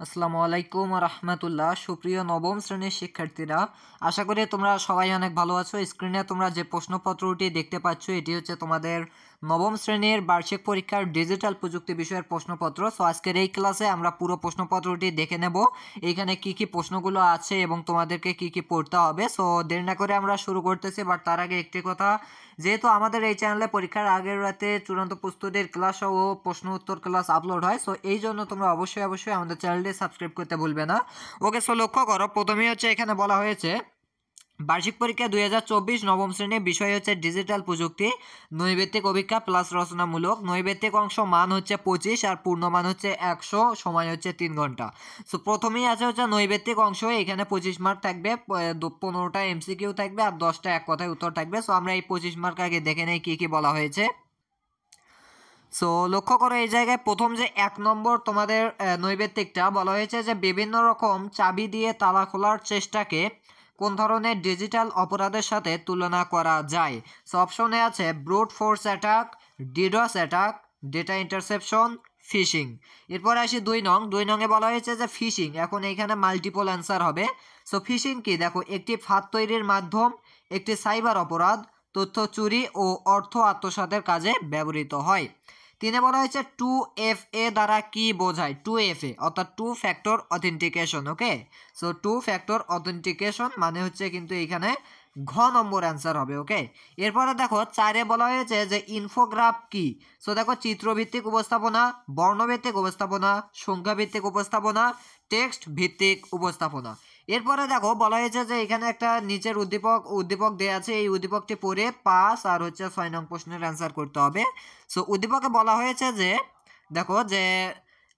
আসসালামু আলাইকুম রহমতুল্লাহ। সুপ্রিয় নবম শ্রেণীর শিক্ষার্থীরা, আশা করি তোমরা সবাই অনেক ভালো আছো। স্ক্রিনে তোমরা যে প্রশ্নপত্রটি দেখতে পাচ্ছ এটি হচ্ছে তোমাদের নবম শ্রেণীর বার্ষিক পরীক্ষার ডিজিটাল প্রযুক্তি বিষয়ের প্রশ্নপত্র। সো আজকের এই ক্লাসে আমরা পুরো প্রশ্নপত্রটি দেখে নেব, এইখানে কি কি প্রশ্নগুলো আছে এবং তোমাদেরকে কি কি পড়তে হবে। সো দেরি না করে আমরা শুরু করতেছি, বাট তার আগে একটি কথা, যেহেতু আমাদের এই চ্যানেলে পরীক্ষার আগের রাতে চূড়ান্ত প্রস্তুতির ক্লাস ও প্রশ্ন উত্তর ক্লাস আপলোড হয়, সো এই জন্য তোমরা অবশ্যই আমাদের চ্যানেলটি সাবস্ক্রাইব করতে ভুলবে না। ওকে, সো লক্ষ্য করো, প্রথমেই হচ্ছে এখানে বলা হয়েছে বার্ষিক পরীক্ষা 2024 নবম শ্রেণীর বিষয় হচ্ছে ডিজিটাল প্রযুক্তি, নৈবেত্তিক অভিজ্ঞা প্লাস রচনামূলক। নৈবেত্তিক অংশ মান হচ্ছে 25 আর পূর্ণমান হচ্ছে 100, সময় হচ্ছে 3 ঘন্টা। সো প্রথমেই আছে হচ্ছে নৈবেত্তিক অংশ, এখানে 25 মার্ক থাকবে, 15টা এমসিকিউ থাকবে আর 10টা এক কথায় উত্তর থাকবে। সো আমরা এই 25 মার্ক আগে দেখে নেই কি কি বলা হয়েছে। সো লক্ষ্য করো, এই জায়গায় প্রথম যে 1 নম্বর তোমাদের নৈবেত্তিকটা বলা হয়েছে যে বিভিন্ন রকম চাবি দিয়ে তালা খোলার চেষ্টাকে কোন ধরনের ডিজিটাল অপরাধের সাথে তুলনা করা যায়। সো অপশনে আছে brute force attack, DDoS attack, data interception, phishing. এরপর আসি 2 নংয়ে বলা হয়েছে যে ফিশিং। এখন এইখানে মাল্টিপল অ্যান্সার হবে। সো ফিশিং কি, দেখো একটি ফাঁদ তৈরির মাধ্যম, একটি সাইবার অপরাধ, তথ্য চুরি ও অর্থ আত্মসাতের কাজে ব্যবহৃত হয়। 3 বলা হয়েছে 2FA দ্বারা কি বোঝায়। 2FA অর্থাৎ 2 ফ্যাক্টর অথেন্টিকেশন। ওকে, সো 2 ফ্যাক্টর অথেন্টিকেশন মানে হচ্ছে কিন্তু এখানে ঘ নম্বর অ্যান্সার হবে। ওকে, এরপরে দেখো 4 বলা হয়েছে যে ইনফোগ্রাফ কি। সো দেখো চিত্রভিত্তিক উপস্থাপনা, বর্ণভিত্তিক উপস্থাপনা, সংখ্যাভিত্তিক উপস্থাপনা, টেক্সট ভিত্তিক উপস্থাপনা। এরপরে দেখো বলা হয়েছে যে এখানে একটা নিচের উদ্দীপক দেওয়া আছে, এই উদ্দীপকটি পড়ে 5 আর হচ্ছে 6 নং প্রশ্নের অ্যান্সার করতে হবে। সো উদ্দীপকে বলা হয়েছে যে দেখো যে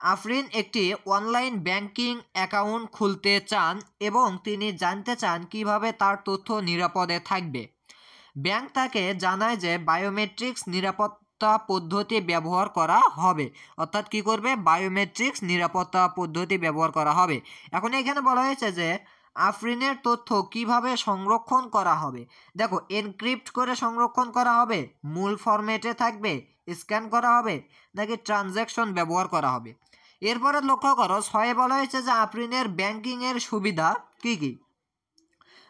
আফরিন একটি অনলাইন ব্যাংকিং অ্যাকাউন্ট খুলতে চান এবং তিনি জানতে চান কিভাবে তার তথ্য নিরাপদে থাকবে। ব্যাংক তাকে জানায় যে বায়োমেট্রিক্স নিরাপত্তা পদ্ধতি ব্যবহার করা হবে। অর্থাৎ কি করবে, বায়োমেট্রিক্স নিরাপত্তা পদ্ধতি ব্যবহার করা হবে। এখন এখানে বলা হয়েছে যে আফরিনের তথ্য কিভাবে সংরক্ষণ করা হবে। দেখো এনক্রিপ্ট করে সংরক্ষণ করা হবে, মূল ফরম্যাটে থাকবে, স্ক্যান করা হবে, নাকি ট্রানজ্যাকশন ব্যবহার করা হবে। এরপরে লক্ষ্য করো 6 বলা হয়েছে যে আফরিনের ব্যাংকিংয়ের সুবিধা কি কি।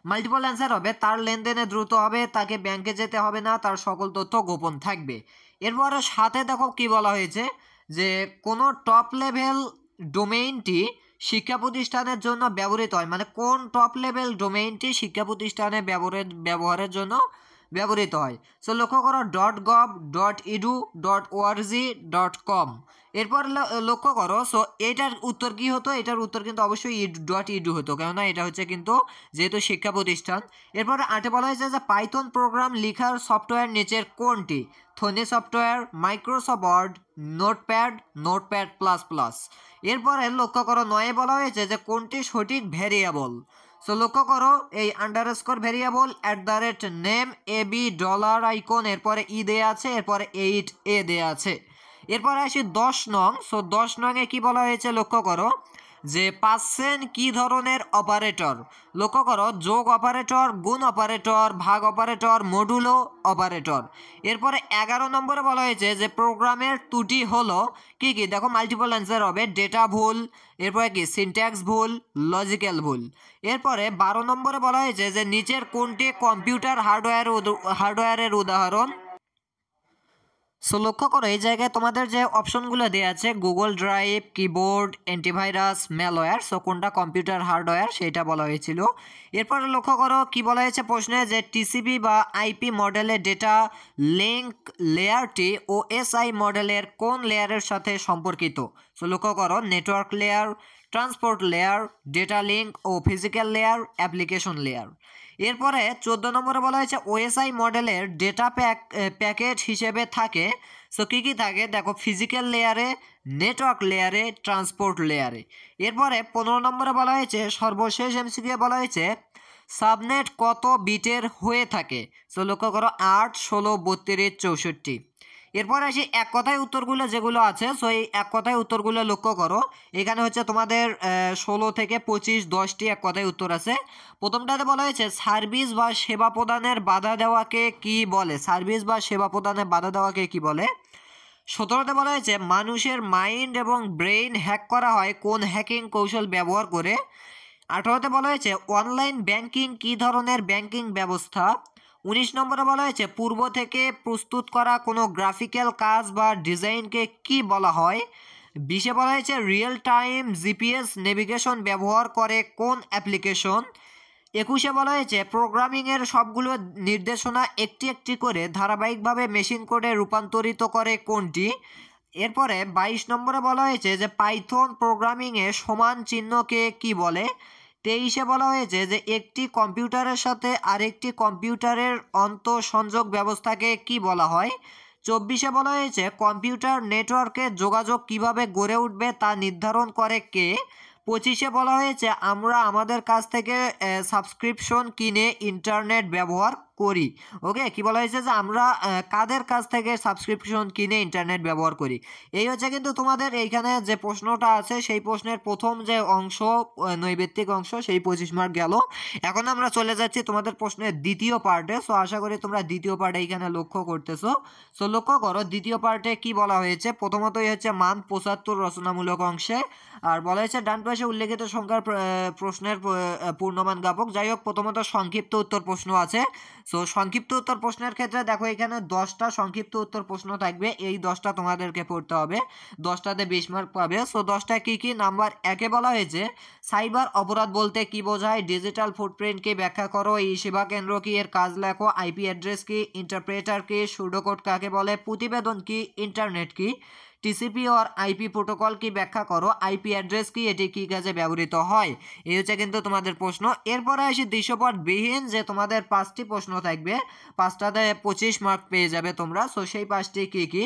মাল্টিপল অ্যান্সার হবে তার লেনদেনে দ্রুত হবে, তাকে ব্যাংকে যেতে হবে না, তার সকল তথ্য গোপন থাকবে। এরপরে সাথে দেখো কি বলা হয়েছে যে কোনো টপ লেভেল ডোমেইনটি শিক্ষা প্রতিষ্ঠানের জন্য ব্যবহৃত হয়, মানে কোন টপ লেভেল ডোমেইনটি শিক্ষা প্রতিষ্ঠানে ব্যবহারের জন্য ব্যবহৃত হয়। সো লক্ষ্য করো .gov.edu.org.com। এরপর লক্ষ্য করো, সো এটার উত্তর কি হতো, এটার উত্তর কিন্তু অবশ্যই .edu হতো, কেননা এটা হচ্ছে কিন্তু যেহেতু শিক্ষা প্রতিষ্ঠান। এরপরে 8 বলা হয়েছে যে পাইথন প্রোগ্রাম লেখার সফটওয়্যার নিচের কোনটি। Thonny software, Microsoft Word, Notepad plus plus. এরপরে লক্ষ্য করো 9 বলা হয়েছে যে কোনটি সঠিক ভ্যারিয়েবল। সো লক্ষ্য করো এই আন্ডারস্কোর ভ্যারিয়েবল, @নেম, এবি, ডলার আইকন, এরপরে দেয়া আছে, এরপরে 8A দেয়া আছে। এরপরে আসি 10 নং। সো 10 নংয়ে কি বলা হয়েছে লক্ষ্য করো যে পাচ্ছেন কি ধরনের অপারেটর। লক্ষ্য করো যোগ অপারেটর, গুণ অপারেটর, ভাগ অপারেটর, মডুলো অপারেটর। এরপরে 11 নম্বরে বলা হয়েছে যে প্রোগ্রামের ত্রুটি হলো কি কি। দেখো মাল্টিপল অ্যান্সার হবে ডেটা ভুল, এরপরে কি সিনট্যাক্স ভুল, লজিক্যাল ভুল। এরপরে 12 নম্বরে বলা হয়েছে যে নিচের কোনটি কম্পিউটার হার্ডওয়্যারের উদাহরণ। সো লক্ষ্য করো এই জায়গায় তোমাদের যে অপশনগুলো দেওয়া আছে Google drive, keyboard, antivirus, malware, so কোনটা কম্পিউটার হার্ডওয়্যার সেটা বলা হয়েছিল। এরপরে লক্ষ্য করো কি বলা হয়েছে প্রশ্নে যে টিসিপি বা আইপি মডেলের ডেটা লিঙ্ক লেয়ারটি ওএসআই মডেলের কোন লেয়ারের সাথে সম্পর্কিত। সো লক্ষ্য করো network layer, transport layer, data link ও ফিজিক্যাল লেয়ার, অ্যাপ্লিকেশন লেয়ার। এরপরে 14 নম্বরে বলা হয়েছে ওএসআই মডেলের ডেটা প্যাকেট হিসেবে থাকে। সো কী কী থাকে দেখো ফিজিক্যাল লেয়ারে, নেটওয়ার্ক লেয়ারে, ট্রান্সপোর্ট লেয়ারে। এরপরে 15 নম্বরে বলা হয়েছে সর্বশেষ এমসিকিউ বলা হয়েছে সাবনেট কত বিটের হয়ে থাকে। সো লক্ষ্য করো 8, 16, 32, 64। এরপর আসি এক কথায় উত্তরগুলো যেগুলো আছে। সো এই এক কথায় উত্তরগুলো লক্ষ্য করো, এখানে হচ্ছে তোমাদের 16 থেকে 25, 10টি এক কথায় উত্তর আছে। প্রথমটাতে বলা হয়েছে সার্ভিস বা সেবা প্রদানের বাধা দেওয়াকে কি বলে। সার্ভিস বা সেবা প্রদানের বাধা দেওয়াকে কি বলে। 17তে বলা হয়েছে মানুষের মাইন্ড এবং ব্রেইন হ্যাক করা হয় কোন হ্যাকিং কৌশল ব্যবহার করে। 18তে বলা হয়েছে অনলাইন ব্যাংকিং কী ধরনের ব্যাংকিং ব্যবস্থা। 19 নম্বরে বলা হয়েছে পূর্ব থেকে প্রস্তুত করা কোনো গ্রাফিক্যাল কাজ বা ডিজাইনকে কি বলা হয়। 20-এ বলা হয়েছে রিয়েল টাইম জিপিএস নেভিগেশন ব্যবহার করে কোন অ্যাপ্লিকেশন। 21-এ বলা হয়েছে প্রোগ্রামিংয়ের সবগুলো নির্দেশনা একটি একটি করে ধারাবাহিকভাবে মেশিন কোডে রূপান্তরিত করে কোনটি। এরপরে 22 নম্বরে বলা হয়েছে যে পাইথন প্রোগ্রামিংয়ে সমান চিহ্নকে কি বলে। 23-এ বলা হয়েছে যে একটি কম্পিউটারের সাথে আরেকটি কম্পিউটারের আন্তঃসংযোগ ব্যবস্থাকে কি বলা হয়। 24-এ বলা হয়েছে কম্পিউটার নেটওয়ার্কে যোগাযোগ কিভাবে গড়ে উঠবে তা নির্ধারণ করে কে। 25-এ বলা হয়েছে আমরা আমাদের কাছ থেকে সাবস্ক্রিপশন কিনে ইন্টারনেট ব্যবহার করি। ওকে, কি বলা হয়েছে যে আমরা কাদের কাছ থেকে সাবস্ক্রিপশন কিনে ইন্টারনেট ব্যবহার করি। এই হচ্ছে কিন্তু তোমাদের এইখানে যে প্রশ্নটা আছে সেই প্রশ্নের প্রথম যে অংশ নৈবেত্তিক অংশ সেই 25 মার্ক গেল। এখন আমরা চলে যাচ্ছি তোমাদের প্রশ্নের দ্বিতীয় পার্টে। সো আশা করি তোমরা দ্বিতীয় পার্টে এইখানে লক্ষ্য করতেছো। সো লক্ষ্য করো দ্বিতীয় পার্টে কি বলা হয়েছে। প্রথমতই হচ্ছে মান 75 রচনামূলক অংশে। আর বলা হয়েছে ডান পাশে উল্লেখিত সংখ্যার প্রশ্নের পূর্ণমান জ্ঞাপক। যাই হোক, প্রথমত সংক্ষিপ্ত উত্তর প্রশ্ন আছে। সো সংক্ষিপ্ত উত্তর প্রশ্নের ক্ষেত্রে দেখো এখানে 10টা সংক্ষিপ্ত উত্তর প্রশ্ন থাকবে। এই 10টা তোমাদেরকে পড়তে হবে, 10টাতে 20 মার্ক পাবে। সো 10টা কী কী। নাম্বার 1-এ বলা হয়েছে সাইবার অপরাধ বলতে কি বোঝায়, ডিজিটাল ফুটপ্রিন্টকে ব্যাখ্যা করো, এই সেবা কেন্দ্র কি, এর কাজ লেখো, আইপি অ্যাড্রেস কি, ইন্টারপ্রেটার কি, সুডোকোড কাকে বলে, প্রতিবেদন কি, ইন্টারনেট কি, টিসিপি আর আইপি প্রোটোকল কি ব্যাখ্যা করো, আইপি অ্যাড্রেস কি, এটি কি কাজে ব্যবহৃত হয়। এই হচ্ছে কিন্তু তোমাদের প্রশ্ন। এরপরে আসি দৃশ্যপটবিহীন, যে তোমাদের 5টি প্রশ্ন থাকবে, 5টাতে 25 মার্ক পেয়ে যাবে তোমরা। সো সেই 5টি কি কি।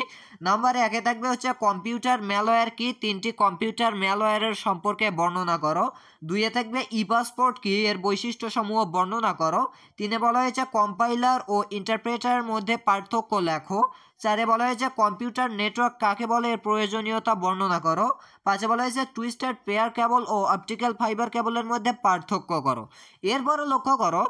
নাম্বার 1-এ থাকবে হচ্ছে কম্পিউটার ম্যালওয়্যার কি, 3টি কম্পিউটার ম্যালওয়্যারের সম্পর্কে বর্ণনা করো। 2-এ থাকবে ই পাসপোর্ট কি, এর বৈশিষ্ট্যসমূহ বর্ণনা করো। 3-এ বলা হয়েছে কম্পাইলার ও ইন্টারপ্রেটারের মধ্যে পার্থক্য লেখো। 4-এ বলা হয়েছে কম্পিউটার নেটওয়ার্ক কাকে বলে, এর প্রয়োজনীয়তা বর্ণনা করো। 5-এ বলা হয়েছে টুইস্টেড পেয়ার কেবল ও অপটিক্যাল ফাইবার কেবলের মধ্যে পার্থক্য করো। এরপরে লক্ষ্য করো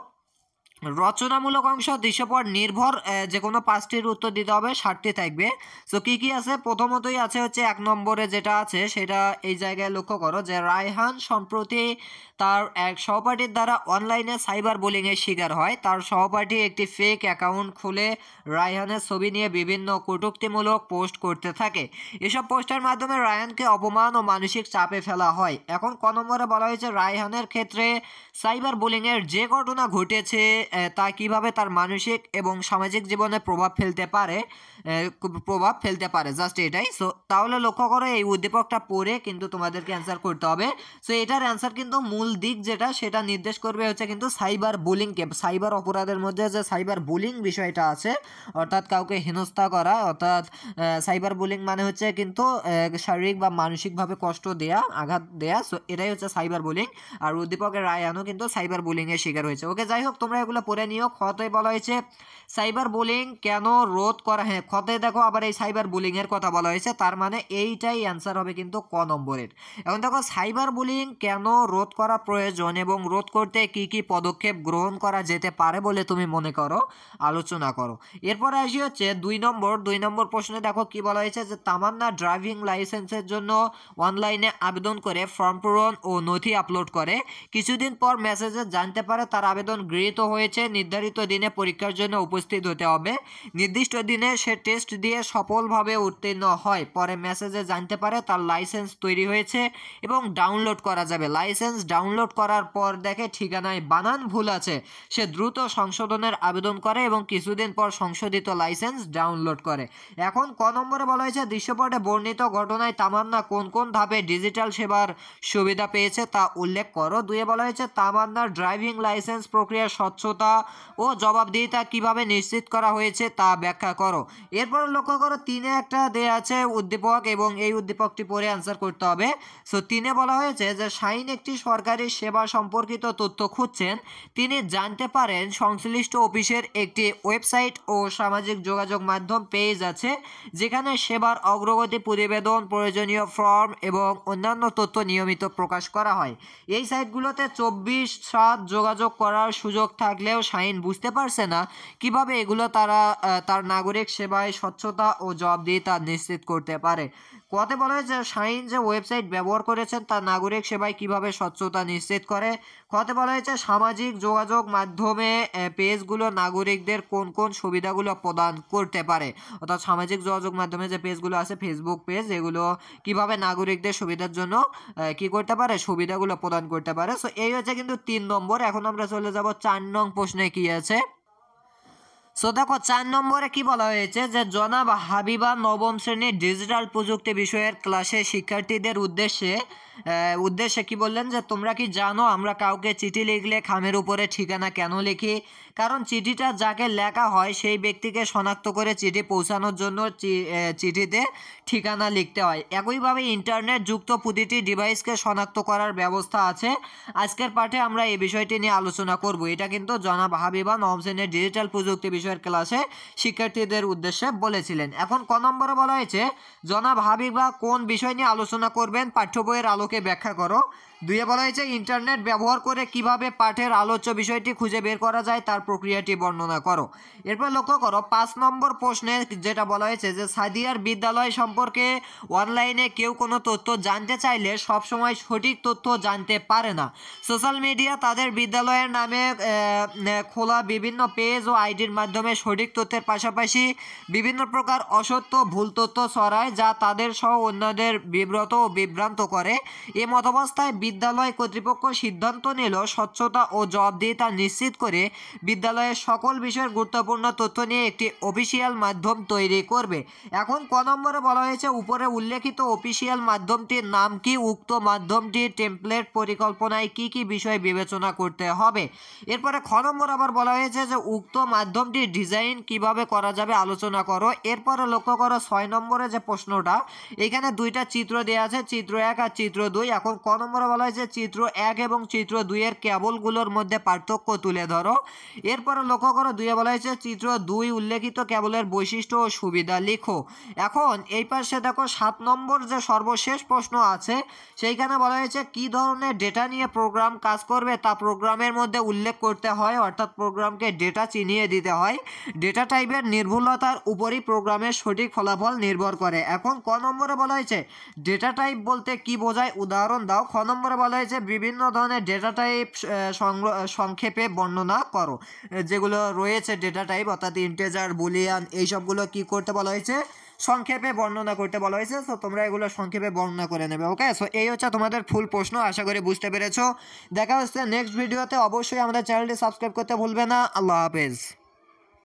রচনামূলক অংশ দৃশ্যপট নির্ভর যে কোনো 5টির উত্তর দিতে হবে, 60টি থাকবে। সো কী কী আছে, প্রথমতই আছে হচ্ছে 1 নম্বরে যেটা আছে সেটা এই জায়গায় লক্ষ্য করো যে রায়হান সম্প্রতি তার এক সহপাঠীর দ্বারা অনলাইনে সাইবার বুলিংয়ের শিকার হয়। তার সহপাঠী একটি ফেক অ্যাকাউন্ট খুলে রায়হানের ছবি নিয়ে বিভিন্ন কটূক্তিমূলক পোস্ট করতে থাকে। এসব পোস্টের মাধ্যমে রায়হানকে অপমান ও মানসিক চাপে ফেলা হয়। এখন ক নম্বরে বলা হয়েছে রায়হানের ক্ষেত্রে সাইবার বুলিংয়ের যে ঘটনা ঘটেছে তা কিভাবে তার মানসিক এবং সামাজিক জীবনে প্রভাব ফেলতে পারে জাস্ট এটাই। সো তাহলে লক্ষ্য করো এই উদ্দীপকটা পড়ে কিন্তু তোমাদেরকে অ্যান্সার করতে হবে। সো এটার অ্যান্সার কিন্তু মূল দিক যেটা সেটা নির্দেশ করবে হচ্ছে কিন্তু সাইবার বুলিংকে, সাইবার অপরাধের মধ্যে যে সাইবার বুলিং বিষয়টা আছে, অর্থাৎ কাউকে হেনস্থা করা, অর্থাৎ সাইবার বুলিং মানে হচ্ছে কিন্তু শারীরিক বা মানসিকভাবে কষ্ট দেয়া, আঘাত দেয়া। সো এটাই হচ্ছে সাইবার বুলিং। আর উদ্দীপকের রায়হানও কিন্তু সাইবার বুলিংয়ের শিকার হয়েছে। ওকে, যাই হোক তোমরা এগুলো পড়ে নিও। খতে বলা হয়েছে সাইবার বুলিং কেন রোধ করা, হ্যাঁ খতে দেখো আবার এই সাইবার বুলিংয়ের কথা বলা হয়েছে, তার মানে এইটাই অ্যান্সার হবে কিন্তু ক নম্বরের। এখন দেখো সাইবার বুলিং কেন রোধ করা প্রয়োজন এবং রোধ করতে কি কি পদক্ষেপ গ্রহণ করা যেতে পারে বলে তুমি মনে করো, আলোচনা করো। এরপরে আসি হচ্ছে 2 নম্বর প্রশ্নে দেখো কি বলা হয়েছে যে তামান্না ড্রাইভিং লাইসেন্সের জন্য অনলাইনে আবেদন করে ফর্ম পূরণ ও নথি আপলোড করে। কিছুদিন পর মেসেজে জানতে পারে তার আবেদন গৃহীত হয়েছে। নির্ধারিত দিনে পরীক্ষার জন্য উপস্থিত হতে হবে। নির্দিষ্ট দিনে সে টেস্ট দিয়ে সফলভাবে উত্তীর্ণ হয়। পরে মেসেজে জানতে পারে তার লাইসেন্স তৈরি হয়েছে এবং ডাউনলোড করা যাবে। লাইসেন্স ডাউনলোড করার পর দেখে ঠিকানায় বানান ভুল আছে। সে দ্রুত সংশোধনের আবেদন করে এবং কিছুদিন পর সংশোধিত লাইসেন্স ডাউনলোড করে। এখন ক নম্বরে বলা হয়েছে দৃশ্যপটে বর্ণিত ঘটনায় তামান্না কোন কোন ধাপে ডিজিটাল সেবার সুবিধা পেয়েছে তা উল্লেখ করো। 2-এ বলা হয়েছে তামান্নার ড্রাইভিং লাইসেন্স প্রক্রিয়ার স্বচ্ছতা ও জবাবদিহিতা কিভাবে নিশ্চিত করা হয়েছে তা ব্যাখ্যা করো। এরপর লক্ষ্য করো 3-এ একটা দেয়া আছে উদ্দীপক এবং এই উদ্দীপকটি পড়ে অ্যান্সার করতে হবে। সো 3-এ বলা হয়েছে যে শাহিন একটি সরকারি সেবা সম্পর্কিত তথ্য খুঁজছেন। তিনি জানতে পারেন সংশ্লিষ্ট অফিসের একটি ওয়েবসাইট ও সামাজিক যোগাযোগ মাধ্যম পেজ আছে যেখানে সেবার অগ্রগতি প্রতিবেদন, প্রয়োজনীয় ফর্ম এবং অন্যান্য তথ্য নিয়মিত প্রকাশ করা হয়। এই সাইটগুলোতে 24/7 যোগাযোগ করার সুযোগ থাকলেও শাহিন বুঝতে পারছে না কিভাবে এগুলো তার নাগরিক সেবা বিষয়ে স্বচ্ছতা ও জবাবদিহিতা নিশ্চিত করতে পারে। কতে বলা হয়েছে শাহিন যে ওয়েবসাইট ব্যবহার করেছেন তা নাগরিক সেবায় কিভাবে স্বচ্ছতা নিশ্চিত করে। কতে বলা হয়েছে সামাজিক যোগাযোগ মাধ্যমে পেজগুলো নাগরিকদের কোন কোন সুবিধাগুলো প্রদান করতে পারে। অর্থাৎ সামাজিক যোগাযোগ মাধ্যমে যে পেজগুলো আছে ফেসবুক পেজ, এগুলো কিভাবে নাগরিকদের সুবিধার জন্য কি করতে পারে, সুবিধাগুলো প্রদান করতে পারে। সো এই হচ্ছে কিন্তু 3 নম্বর। এখন আমরা চলে যাব 4 নং প্রশ্নে কি আছে। সো দেখো 4 নম্বরে কি বলা হয়েছে যে জনাব হাবিবা নবম শ্রেণীর ডিজিটাল প্রযুক্তি বিষয়ের ক্লাসে শিক্ষার্থীদের উদ্দেশ্যে কি বললেন যে তোমরা কি জানো আমরা কাউকে চিঠি লিখলে খামের উপরে ঠিকানা কেন লিখি? কারণ চিঠিটা যাকে লেখা হয় সেই ব্যক্তিকে শনাক্ত করে চিঠি পৌঁছানোর জন্য চিঠিতে ঠিকানা লিখতে হয়। একইভাবে ইন্টারনেট যুক্ত প্রতিটি ডিভাইসকে শনাক্ত করার ব্যবস্থা আছে। আজকের পাঠে আমরা এই বিষয়টি নিয়ে আলোচনা করব। এটা কিন্তু জনাব হাবিবা নবম শ্রেণীর ডিজিটাল প্রযুক্তি বিষয়ের ক্লাসে শিক্ষার্থীদের উদ্দেশ্যে বলেছিলেন। এখন ক নম্বরে বলা হয়েছে জনাব হাবিবা কোন বিষয় নিয়ে আলোচনা করবেন, পাঠ্য বইয়ের আলোকে ব্যাখ্যা করো। 2 বলা হয়েছে ইন্টারনেট ব্যবহার করে কিভাবে পাঠের আলোচ্য বিষয়টি খুঁজে বের করা যায় তার প্রক্রিয়াটি বর্ণনা করো। এরপর লক্ষ্য করো 5 নম্বর প্রশ্নে যেটা বলা হয়েছে যে সাদিয়ার বিদ্যালয় সম্পর্কে অনলাইনে কেউ কোনো তথ্য জানতে চাইলে সবসময় সঠিক তথ্য জানতে পারে না। সোশ্যাল মিডিয়া তাদের বিদ্যালয়ের নামে খোলা বিভিন্ন পেজ ও আইডির মাধ্যমে সঠিক তথ্যের পাশাপাশি বিভিন্ন প্রকার অসত্য ভুল তথ্য ছড়ায় যা তাদের সহ অন্যদের বিব্রত ও বিভ্রান্ত করে। এ মতাবস্থায় বিদ্যালয় কর্তৃপক্ষ সিদ্ধান্ত নিল স্বচ্ছতা ও জবাবদিহিতা নিশ্চিত করে বিদ্যালয়ের সকল বিষয়ের গুরুত্বপূর্ণ তথ্য নিয়ে একটি অফিসিয়াল মাধ্যম তৈরি করবে। এখন ক নম্বরে বলা হয়েছে উপরে উল্লেখিত অফিসিয়াল মাধ্যমটির নাম কি, উক্ত মাধ্যমটির টেমপ্লেট পরিকল্পনায় কি কি বিষয় বিবেচনা করতে হবে। এরপরে খ নম্বর আবার বলা হয়েছে যে উক্ত মাধ্যমটির ডিজাইন কিভাবে করা যাবে আলোচনা করো। এরপরে লক্ষ্য করো 6 নম্বরে যে প্রশ্নটা, এখানে 2টা চিত্র দেওয়া আছে, চিত্র 1 আর চিত্র 2। এখন ক নম্বরে বলা হয়েছে চিত্র 1 এবং চিত্র 2 এর কেবলগুলোর মধ্যে পার্থক্য তুলে ধরো। এরপরে লক্ষ্য করো 2 বলা হয়েছে চিত্র 2 উল্লেখিত কেবলের বৈশিষ্ট্য ও সুবিধা লিখো। এখন এই পাশে দেখো 7 নম্বর যে সর্বশেষ প্রশ্ন আছে সেইখানে বলা হয়েছে কি ধরনের ডেটা নিয়ে প্রোগ্রাম কাজ করবে তা প্রোগ্রামের মধ্যে উল্লেখ করতে হয়, অর্থাৎ প্রোগ্রামকে ডেটা চিনিয়ে দিতে হয়। ডেটা টাইপের নির্ভুলতার উপরই প্রোগ্রামের সঠিক ফলাফল নির্ভর করে। এখন ক নম্বরে বলা হয়েছে ডেটা টাইপ বলতে কি বোঝায় উদাহরণ দাও। খ নম্বরে বলা হয়েছে বিভিন্ন ধরনের ডেটা টাইপ সংক্ষেপে বর্ণনা করো। যেগুলো রয়েছে ডেটা টাইপ অর্থাৎ ইন্টিজার বুলিয়ান এইসবগুলো কি করতে বলা হয়েছে, সংক্ষেপে বর্ণনা করতে বলা হয়েছে। সো তোমরা এগুলো সংক্ষেপে বর্ণনা করে নেবে। ওকে, সো এই হচ্ছে তোমাদের ফুল প্রশ্ন। আশা করি বুঝতে পেরেছো। দেখা হচ্ছে নেক্সট ভিডিওতে। অবশ্যই আমাদের চ্যানেলটি সাবস্ক্রাইব করতে ভুলবে না। আল্লাহ হাফেজ।